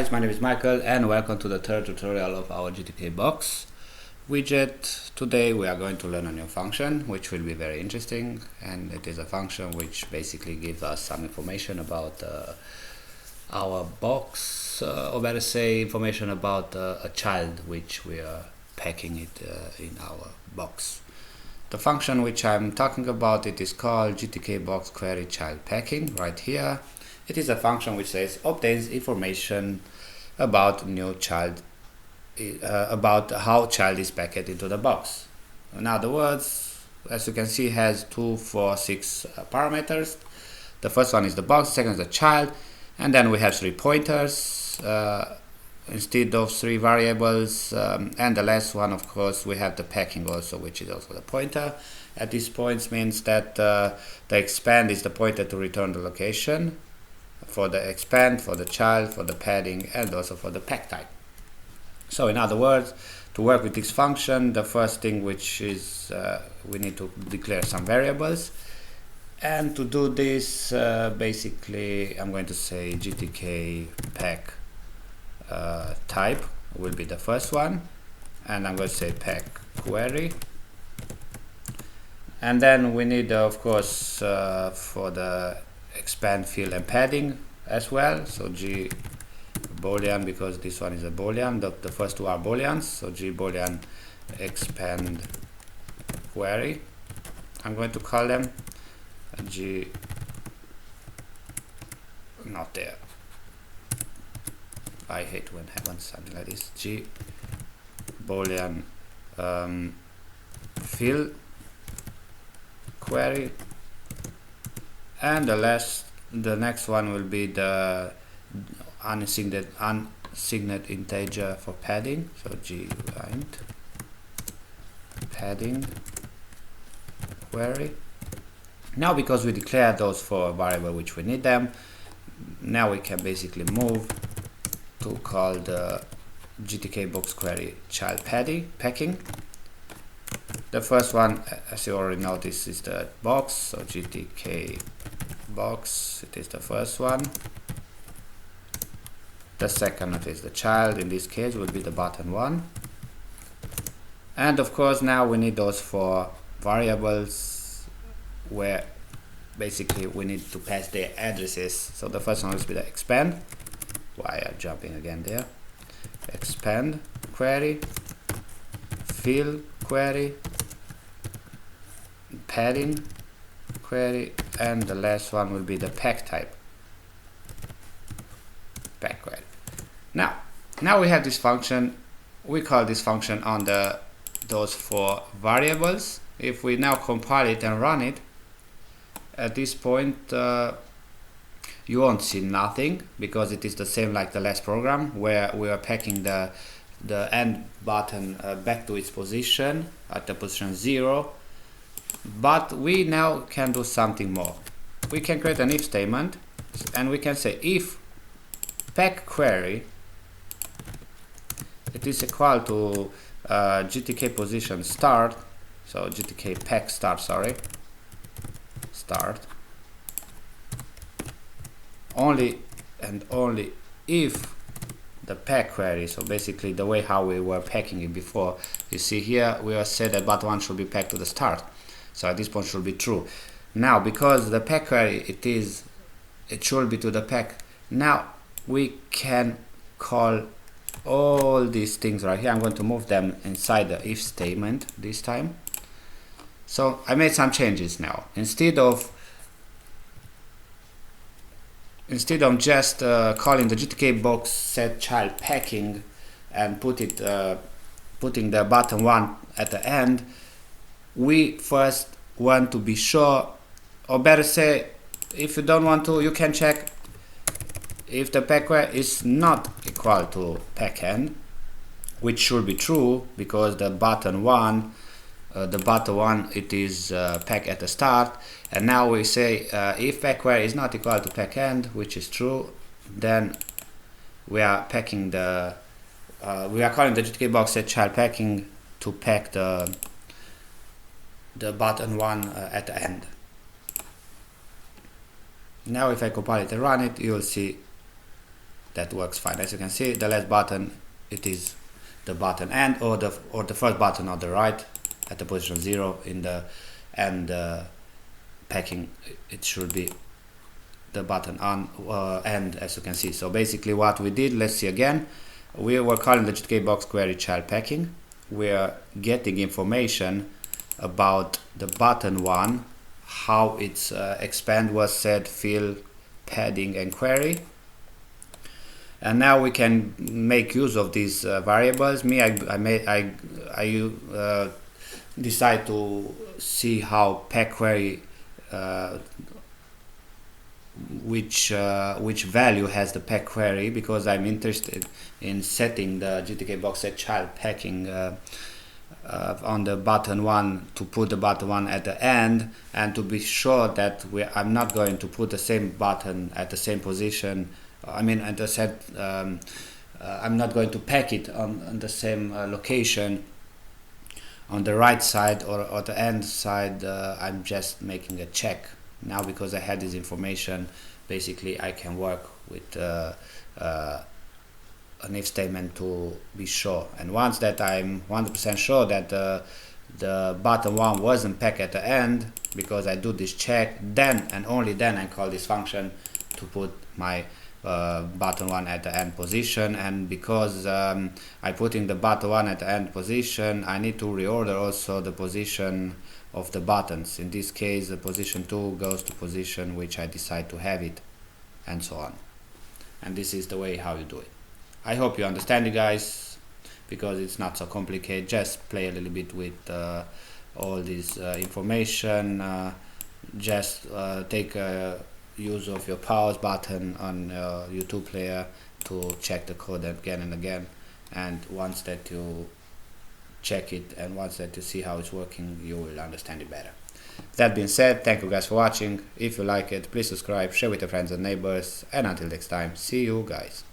guys, my name is Michael and welcome to the third tutorial of our GTK box widget. Today we are going to learn a new function which will be very interesting, and it is a function which basically gives us some information about our box, or better say information about a child which we are packing it in our box. The function which I'm talking about, it is called GTK box query child packing right here. It is a function which says obtains information about new child, about how child is packed into the box. In other words, as you can see, it has 2, 4, 6 parameters. The first one is the box, the second is the child, and then we have 3 pointers instead of 3 variables, and the last one, of course, we have the packing also, which is also the pointer. At this point means that the expand is the pointer to return the location for the expand, for the child, for the padding, and also for the pack type. So in other words, to work with this function, the first thing which is we need to declare some variables, and to do this basically I'm going to say GTK pack type will be the first one, and I'm going to say pack query, and then we need of course for the expand, fill, and padding as well. So G boolean, because this one is a boolean, the first two are booleans, so G boolean expand query, I'm going to call them G, not there, I hate when happens something like this, G boolean fill query, and the next one will be the unsigned integer for padding, so G int padding query. Now because we declared those for variable which we need them, now we can basically move to call the GTK box query child packing. The first one, as you already noticed, is the box, so GTK box, it is the first one. The second one is the child, in this case will be the button 1. And of course now we need those for variables where basically we need to pass their addresses. So the first one will be the expand, why I'm jumping again there, expand query, fill query, padding query, and the last one will be the pack type, pack query. Now we have this function, we call this function on those 4 variables. If we now compile it and run it, at this point you won't see nothing, because it is the same like the last program where we are packing the end button back to its position at the position 0. But we now can do something more. We can create an if statement, and we can say if pack query, it is equal to GTK position start, so GTK pack start, start, only and only if the pack query, so basically the way how we were packing it before, you see here we have said that button 1 should be packed to the start, so at this point should be true. Now because the pack query it should be to the pack, now we can call all these things right here. I'm going to move them inside the if statement this time. So I made some changes now. Instead of just calling the GTK box set child packing and putting the button 1 at the end, we first want to be sure, or better say, if you don't want to, you can check if the pack query is not equal to pack end, which should be true because the button 1 it is pack at the start. And now we say if pack query is not equal to pack end, which is true, then we are packing we are calling the GTK box set child packing to pack the button 1 at the end. Now if I compile it and run it, you will see that works fine. As you can see, the last button, it is the button end, or the first button on the right at the position 0 in the end packing. It should be the button on end, as you can see. So basically what we did, let's see again, we were calling the GTKBox query child packing. We're getting information about the button 1, how its expand was set, fill, padding and query. And now we can make use of these variables. I decide to see how pack query, which value has the pack query, because I'm interested in setting the GTKBox set child packing on the button 1, to put the button 1 at the end, and to be sure that I'm not going to put the same button at the same position. I mean, as I said, I'm not going to pack it on the same location on the right side or the end side. I'm just making a check now, because I had this information. Basically I can work with an if statement to be sure, and once that I'm 100% sure that the button 1 wasn't packed at the end, because I do this check, then and only then I call this function to put my button 1 at the end position. And because I'm putting the button 1 at the end position, I need to reorder also the position of the buttons. In this case, the position 2 goes to position which I decide to have it, and so on. And this is the way how you do it. I hope you understand it, guys, because it's not so complicated. Just play a little bit with all this information. Just take use of your pause button on your YouTube player to check the code again and again. And once that you check it, and once that you see how it's working, you will understand it better. That being said, thank you guys for watching. If you like it, please subscribe, share with your friends and neighbors, and until next time, see you guys.